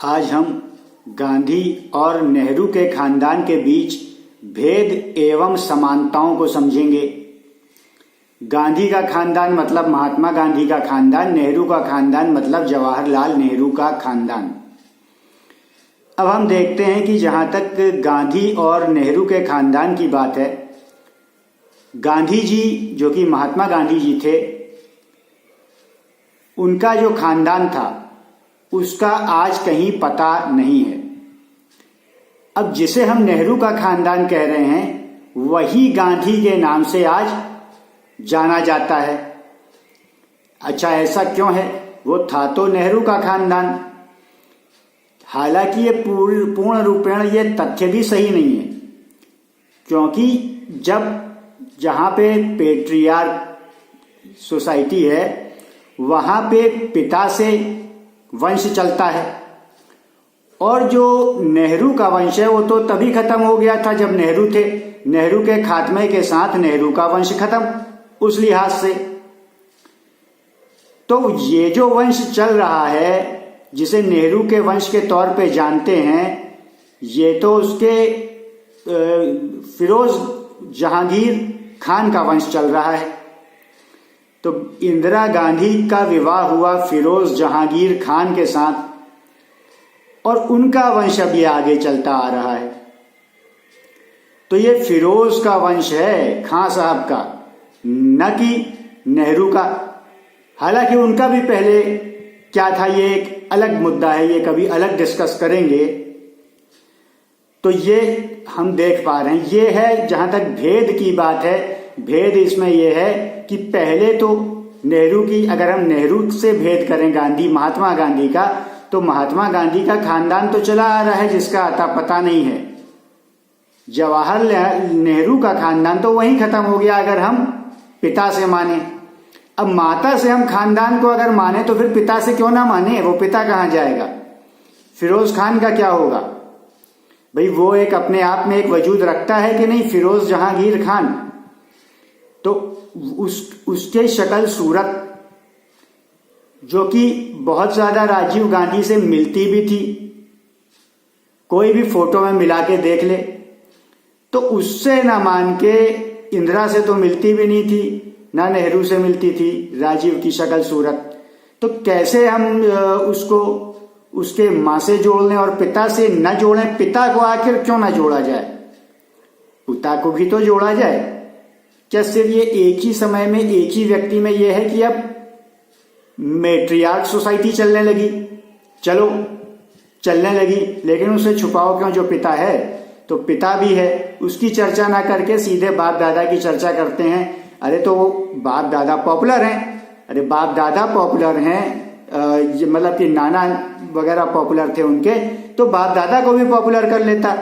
आज हम गांधी और नेहरू के खानदान के बीच भेद एवं समानताओं को समझेंगे। गांधी का खानदान मतलब महात्मा गांधी का खानदान, नेहरू का खानदान मतलब जवाहरलाल नेहरू का खानदान। अब हम देखते हैं कि जहां तक गांधी और नेहरू के खानदान की बात है, गांधी जी जो कि महात्मा गांधी जी थे, उनका जो खानदान था उसका आज कहीं पता नहीं है। अब जिसे हम नेहरू का खानदान कह रहे हैं वही गांधी के नाम से आज जाना जाता है। अच्छा, ऐसा क्यों है? वो था तो नेहरू का खानदान। हालांकि ये पूर्ण रूपेण ये तथ्य भी सही नहीं है, क्योंकि जहां पे पेट्रियार्क सोसाइटी है वहां पे पिता से वंश चलता है, और जो नेहरू का वंश है वो तो तभी खत्म हो गया था जब नेहरू थे। नेहरू के खात्मे के साथ नेहरू का वंश खत्म। उस लिहाज से तो ये जो वंश चल रहा है जिसे नेहरू के वंश के तौर पे जानते हैं, ये तो उसके फिरोज जहांगीर खान का वंश चल रहा है। तो इंदिरा गांधी का विवाह हुआ फिरोज जहांगीर खान के साथ, और उनका वंश अब ये आगे चलता आ रहा है। तो ये फिरोज का वंश है, खान साहब का, न कि नेहरू का। हालांकि उनका भी पहले क्या था ये एक अलग मुद्दा है, ये कभी अलग डिस्कस करेंगे। तो ये हम देख पा रहे हैं, ये है जहां तक भेद की बात है। भेद इसमें यह है कि पहले तो नेहरू की, अगर हम नेहरू से भेद करें गांधी महात्मा गांधी का, तो महात्मा गांधी का खानदान तो चला आ रहा है जिसका अता पता नहीं है। जवाहरलाल नेहरू का खानदान तो वहीं खत्म हो गया अगर हम पिता से माने। अब माता से हम खानदान को अगर माने तो फिर पिता से क्यों ना माने? वो पिता कहां जाएगा? फिरोज खान का क्या होगा? भाई वो एक अपने आप में एक वजूद रखता है कि नहीं, फिरोज जहांगीर खान? तो उसके शक्ल सूरत जो कि बहुत ज्यादा राजीव गांधी से मिलती भी थी, कोई भी फोटो में मिला के देख ले, तो उससे ना मान के इंदिरा से तो मिलती भी नहीं थी, ना नेहरू से मिलती थी राजीव की शक्ल सूरत। तो कैसे हम उसको उसके मां से जोड़ लें और पिता से न जोड़ें? पिता को आखिर क्यों ना जोड़ा जाए? पिता को भी तो जोड़ा जाए। क्या सिर्फ ये एक ही समय में एक ही व्यक्ति में ये है कि अब मैट्रियार्क सोसाइटी चलने लगी? चलो चलने लगी, लेकिन उसे छुपाओ क्यों? जो पिता है तो पिता भी है, उसकी चर्चा ना करके सीधे बाप दादा की चर्चा करते हैं। अरे तो वो बाप दादा पॉपुलर हैं। अरे बाप दादा पॉपुलर हैं, मतलब कि नाना वगैरह पॉपुलर थे उनके, तो बाप दादा को भी पॉपुलर कर लेता।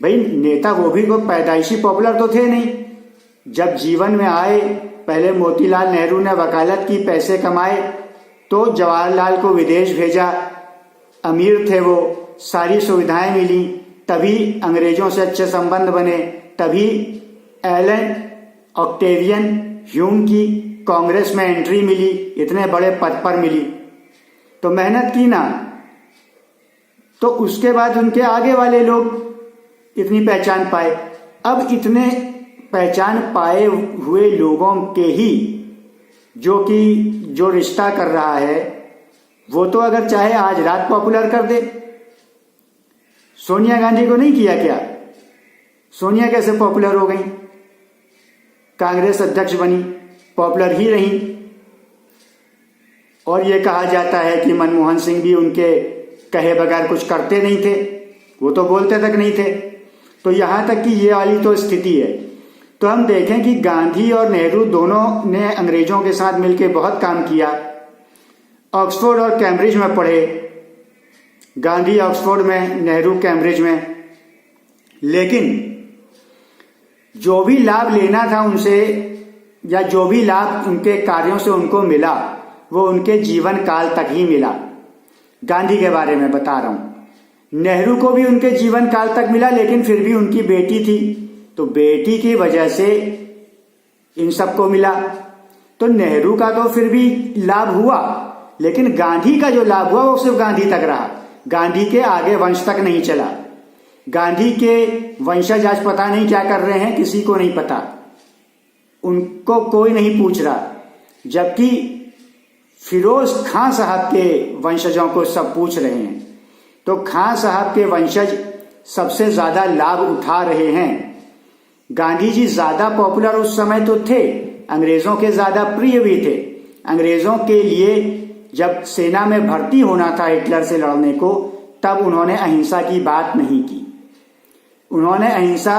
भाई नेता वो भी को पैदाइशी पॉपुलर तो थे नहीं। जब जीवन में आए, पहले मोतीलाल नेहरू ने वकालत की, पैसे कमाए, तो जवाहरलाल को विदेश भेजा, अमीर थे वो, सारी सुविधाएं मिली, तभी अंग्रेजों से अच्छे संबंध बने, तभी एलन ऑक्टेवियन ह्यूम की कांग्रेस में एंट्री मिली, इतने बड़े पद पर मिली। तो मेहनत की ना, तो उसके बाद उनके आगे वाले लोग इतनी पहचान पाए। अब इतने पहचान पाए हुए लोगों के ही जो रिश्ता कर रहा है, वो तो अगर चाहे आज रात पॉपुलर कर दे। सोनिया गांधी को नहीं किया क्या? सोनिया कैसे पॉपुलर हो गई? कांग्रेस अध्यक्ष बनी, पॉपुलर ही रही। और ये कहा जाता है कि मनमोहन सिंह भी उनके कहे बगैर कुछ करते नहीं थे, वो तो बोलते तक नहीं थे। तो यहां तक कि ये वाली तो स्थिति है। तो हम देखें कि गांधी और नेहरू दोनों ने अंग्रेजों के साथ मिलकर बहुत काम किया। ऑक्सफोर्ड और कैम्ब्रिज में पढ़े, गांधी ऑक्सफोर्ड में, नेहरू कैम्ब्रिज में। लेकिन जो भी लाभ लेना था उनसे, या जो भी लाभ उनके कार्यों से उनको मिला, वो उनके जीवन काल तक ही मिला। गांधी के बारे में बता रहा हूं। नेहरू को भी उनके जीवन काल तक मिला, लेकिन फिर भी उनकी बेटी थी, तो बेटी की वजह से इन सबको मिला। तो नेहरू का तो फिर भी लाभ हुआ, लेकिन गांधी का जो लाभ हुआ वो सिर्फ गांधी तक रहा। गांधी के आगे वंश तक नहीं चला। गांधी के वंशज आज पता नहीं क्या कर रहे हैं, किसी को नहीं पता, उनको कोई नहीं पूछ रहा। जबकि फिरोज खां साहब के वंशजों को सब पूछ रहे हैं। तो खां साहब के वंशज सबसे ज्यादा लाभ उठा रहे हैं। गांधी जी ज्यादा पॉपुलर उस समय तो थे, अंग्रेजों के ज्यादा प्रिय भी थे। अंग्रेजों के लिए जब सेना में भर्ती होना था हिटलर से लड़ने को, तब उन्होंने अहिंसा की बात नहीं की। उन्होंने अहिंसा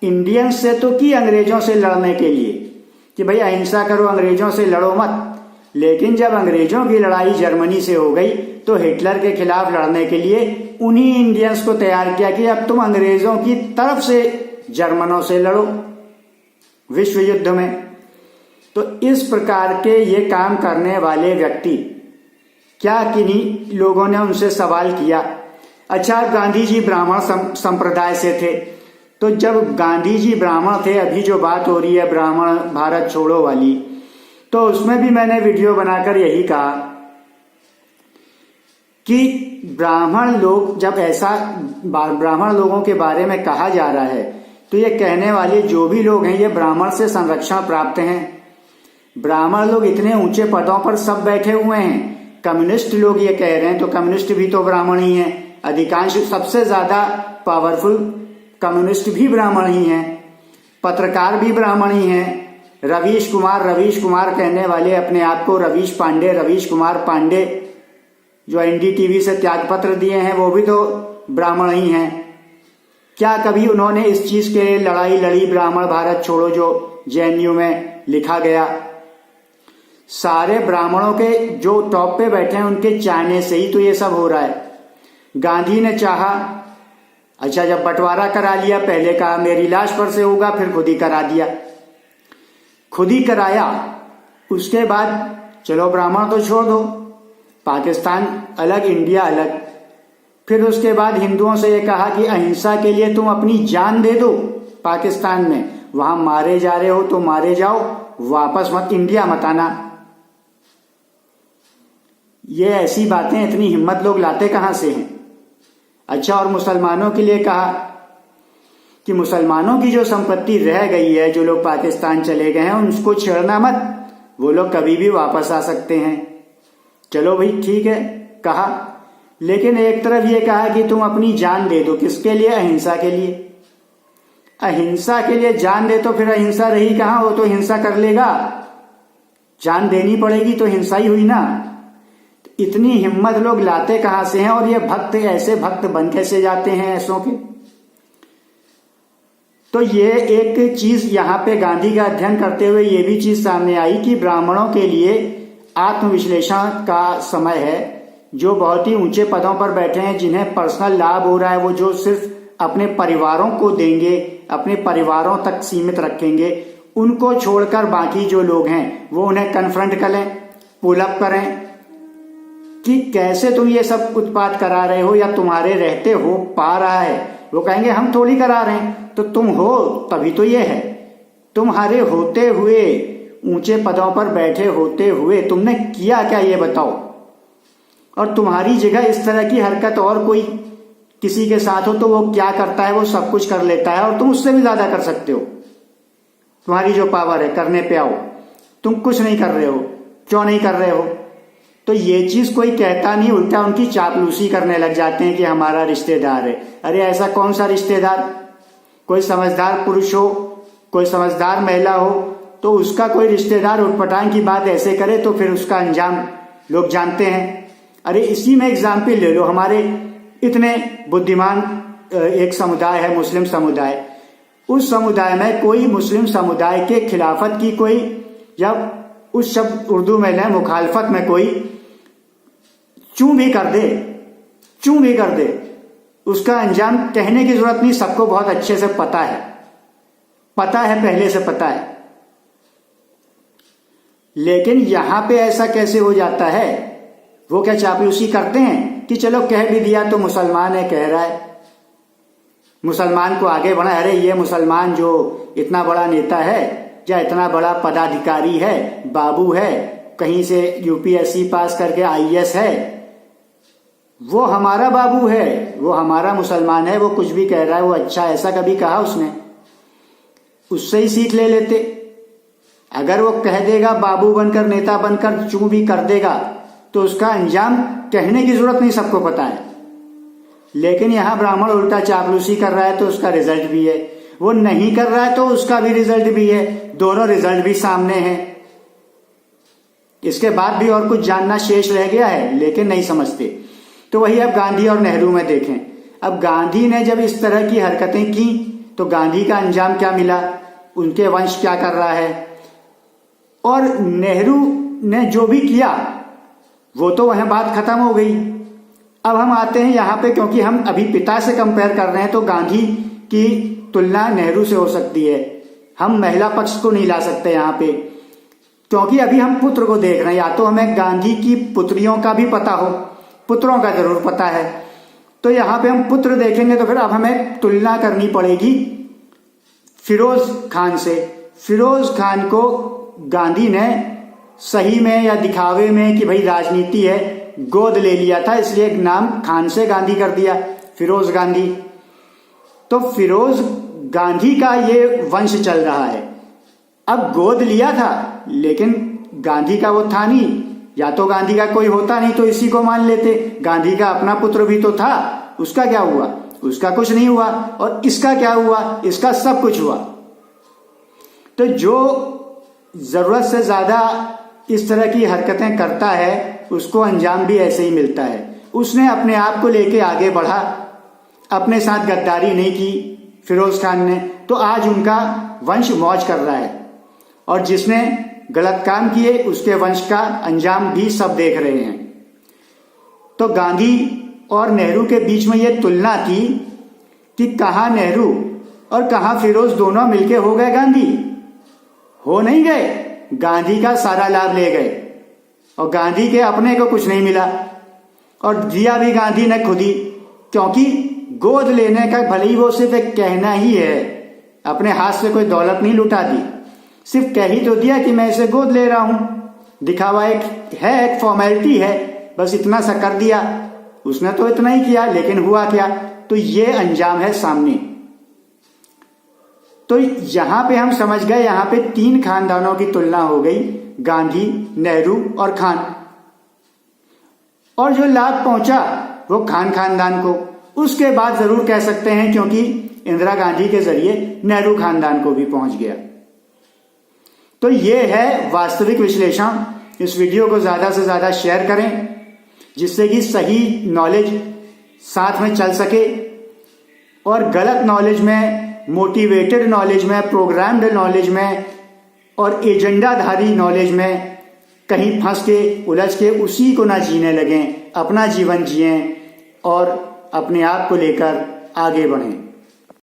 इंडियंस से तो की, अंग्रेजों से लड़ने के लिए कि भाई अहिंसा करो, अंग्रेजों से लड़ो मत। लेकिन जब अंग्रेजों की लड़ाई जर्मनी से हो गई तो हिटलर के खिलाफ लड़ने के लिए उन्हीं इंडियंस को तैयार किया कि अब तुम अंग्रेजों की तरफ से जर्मनों से लड़ो विश्व युद्ध में। तो इस प्रकार के ये काम करने वाले व्यक्ति, क्या किन्हीं लोगों ने उनसे सवाल किया, अच्छा गांधी जी ब्राह्मण संप्रदाय से थे, तो जब गांधी जी ब्राह्मण थे, अभी जो बात हो रही है ब्राह्मण भारत छोड़ो वाली, तो उसमें भी मैंने वीडियो बनाकर यही कहा कि ब्राह्मण लोग, जब ऐसा ब्राह्मण लोगों के बारे में कहा जा रहा है, तो ये कहने वाले जो भी लोग हैं ये ब्राह्मण से संरक्षण प्राप्त हैं। ब्राह्मण लोग इतने ऊंचे पदों पर सब बैठे हुए हैं। कम्युनिस्ट लोग ये कह रहे हैं, तो कम्युनिस्ट भी तो ब्राह्मण ही हैं। अधिकांश, सबसे ज्यादा पावरफुल कम्युनिस्ट भी ब्राह्मण ही हैं, पत्रकार भी ब्राह्मण ही हैं। रवीश कुमार कहने वाले अपने आप को रवीश कुमार पांडे, जो एनडीटीवी से त्यागपत्र दिए हैं, वो भी तो ब्राह्मण ही हैं। क्या कभी उन्होंने इस चीज के लड़ाई लड़ी, ब्राह्मण भारत छोड़ो जो जेएनयू में लिखा गया? सारे ब्राह्मणों के जो टॉप पे बैठे हैं उनके चाहने से ही तो ये सब हो रहा है। गांधी ने चाहा, अच्छा जब बंटवारा करा लिया, पहले कहा मेरी लाश पर से होगा, फिर खुद ही करा दिया, खुद ही कराया। उसके बाद चलो ब्राह्मण तो छोड़ दो, पाकिस्तान अलग, इंडिया अलग। फिर उसके बाद हिंदुओं से ये कहा कि अहिंसा के लिए तुम अपनी जान दे दो पाकिस्तान में, वहां मारे जा रहे हो तो मारे जाओ, वापस मत, इंडिया मत आना। ये ऐसी बातें, इतनी हिम्मत लोग लाते कहां से हैं? अच्छा, और मुसलमानों के लिए कहा कि मुसलमानों की जो संपत्ति रह गई है, जो लोग पाकिस्तान चले गए हैं, उनको छेड़ना मत, वो लोग कभी भी वापस आ सकते हैं। चलो भाई ठीक है, कहा। लेकिन एक तरफ ये कहा कि तुम अपनी जान दे दो, किसके लिए? अहिंसा के लिए। अहिंसा के लिए जान दे तो फिर अहिंसा रही कहां? वो तो हिंसा कर लेगा, जान देनी पड़ेगी तो हिंसा ही हुई ना। इतनी हिम्मत लोग लाते कहां से हैं? और ये भक्त ऐसे भक्त बन कैसे जाते हैं ऐसों के? तो ये एक चीज यहां पे गांधी का अध्ययन करते हुए ये भी चीज सामने आई कि ब्राह्मणों के लिए आत्मविश्लेषण का समय है। जो बहुत ही ऊंचे पदों पर बैठे हैं, जिन्हें पर्सनल लाभ हो रहा है, वो जो सिर्फ अपने परिवारों को देंगे, अपने परिवारों तक सीमित रखेंगे, उनको छोड़कर बाकी जो लोग हैं वो उन्हें कन्फ्रंट करें, पुल अप करें कि कैसे तुम ये सब उत्पात करा रहे हो या तुम्हारे रहते हो पा रहा है। वो कहेंगे हम थोड़ी करा रहे हैं, तो तुम हो तभी तो ये है। तुम्हारे होते हुए, ऊंचे पदों पर बैठे होते हुए तुमने किया क्या, ये बताओ। और तुम्हारी जगह इस तरह की हरकत और कोई किसी के साथ हो तो वो क्या करता है? वो सब कुछ कर लेता है और तुम उससे भी ज्यादा कर सकते हो। तुम्हारी जो पावर है, करने पे आओ। तुम कुछ नहीं कर रहे हो, क्यों नहीं कर रहे हो? तो ये चीज कोई कहता नहीं, उल्टा उनकी चापलूसी करने लग जाते हैं कि हमारा रिश्तेदार है। अरे ऐसा कौन सा रिश्तेदार? कोई समझदार पुरुष हो, कोई समझदार महिला हो, तो उसका कोई रिश्तेदार उठपटांग की बात ऐसे करे तो फिर उसका अंजाम लोग जानते हैं। अरे इसी में एग्जाम्पल ले लो, हमारे इतने बुद्धिमान एक समुदाय है, मुस्लिम समुदाय। उस समुदाय में कोई मुस्लिम समुदाय के खिलाफत की कोई, जब उस शब्द उर्दू में लें, मुखालफत में कोई चूं भी कर दे, उसका अंजाम कहने की जरूरत नहीं, सबको बहुत अच्छे से पता है, पहले से पता है। लेकिन यहां पे ऐसा कैसे हो जाता है? वो क्या चापलूसी करते हैं कि चलो कह भी दिया तो मुसलमान है, कह रहा है, मुसलमान को आगे बढ़ा। अरे ये मुसलमान जो इतना बड़ा नेता है या इतना बड़ा पदाधिकारी है, बाबू है, कहीं से यूपीएससी पास करके आईएएस है, वो हमारा बाबू है, वो हमारा मुसलमान है, वो कुछ भी कह रहा है वो अच्छा, ऐसा कभी कहा उसने? उससे ही सीख ले लेते। अगर वो कह देगा बाबू बनकर, नेता बनकर चूं भी कर देगा, तो उसका अंजाम कहने की जरूरत नहीं, सबको पता है। लेकिन यहां ब्राह्मण उल्टा चापलूसी कर रहा है तो उसका रिजल्ट भी है, वो नहीं कर रहा है तो उसका भी रिजल्ट भी है, दोनों रिजल्ट भी सामने हैं। इसके बाद भी और कुछ जानना शेष रह गया है, लेकिन नहीं समझते। तो वही अब गांधी और नेहरू में देखें। अब गांधी ने जब इस तरह की हरकतें की तो गांधी का अंजाम क्या मिला, उनके वंश क्या कर रहा है, और नेहरू ने जो भी किया वो तो वह बात खत्म हो गई। अब हम आते हैं यहाँ पे, क्योंकि हम अभी पिता से कंपेयर कर रहे हैं तो गांधी की तुलना नेहरू से हो सकती है, हम महिला पक्ष को नहीं ला सकते यहाँ पे, क्योंकि अभी हम पुत्र को देख रहे हैं। या तो हमें गांधी की पुत्रियों का भी पता हो, पुत्रों का जरूर पता है, तो यहाँ पे हम पुत्र देखेंगे तो फिर अब हमें तुलना करनी पड़ेगी फिरोज खान से। फिरोज खान को गांधी ने सही में या दिखावे में कि भाई राजनीति है गोद ले लिया था, इसलिए नाम खान से गांधी कर दिया, फिरोज गांधी। तो फिरोज गांधी का ये वंश चल रहा है। अब गोद लिया था लेकिन गांधी का वो था नहीं, या तो गांधी का कोई होता नहीं तो इसी को मान लेते, गांधी का अपना पुत्र भी तो था, उसका क्या हुआ? उसका कुछ नहीं हुआ। और इसका क्या हुआ? इसका सब कुछ हुआ। तो जो जरूरत से ज्यादा इस तरह की हरकतें करता है उसको अंजाम भी ऐसे ही मिलता है। उसने अपने आप को लेके आगे बढ़ा, अपने साथ गद्दारी नहीं की फिरोज खान ने, तो आज उनका वंश मौज कर रहा है, और जिसने गलत काम किए उसके वंश का अंजाम भी सब देख रहे हैं। तो गांधी और नेहरू के बीच में यह तुलना थी कि कहां नेहरू और कहां फिरोज दोनों मिलके हो गए गांधी। हो नहीं गए, गांधी का सारा लाभ ले गए और गांधी के अपने को कुछ नहीं मिला, और दिया भी गांधी ने खुद ही, क्योंकि गोद लेने का भले ही वो सिर्फ एक कहना ही है, अपने हाथ से कोई दौलत नहीं लुटा दी, सिर्फ कह ही तो दिया कि मैं इसे गोद ले रहा हूं, दिखावा एक है, एक फॉर्मेलिटी है, बस इतना सा कर दिया। उसने तो इतना ही किया, लेकिन हुआ क्या? तो ये अंजाम है सामने। तो यहां पे हम समझ गए, यहां पे तीन खानदानों की तुलना हो गई, गांधी, नेहरू और खान, और जो लाभ पहुंचा वो खान खानदान को। उसके बाद जरूर कह सकते हैं क्योंकि इंदिरा गांधी के जरिए नेहरू खानदान को भी पहुंच गया। तो ये है वास्तविक विश्लेषण। इस वीडियो को ज्यादा से ज्यादा शेयर करें जिससे कि सही नॉलेज साथ में चल सके, और गलत नॉलेज में, मोटिवेटेड नॉलेज में, प्रोग्राम्ड नॉलेज में और एजेंडाधारी नॉलेज में कहीं फंस के उलझ के उसी को ना जीने लगें, अपना जीवन जिएं और अपने आप को लेकर आगे बढ़ें।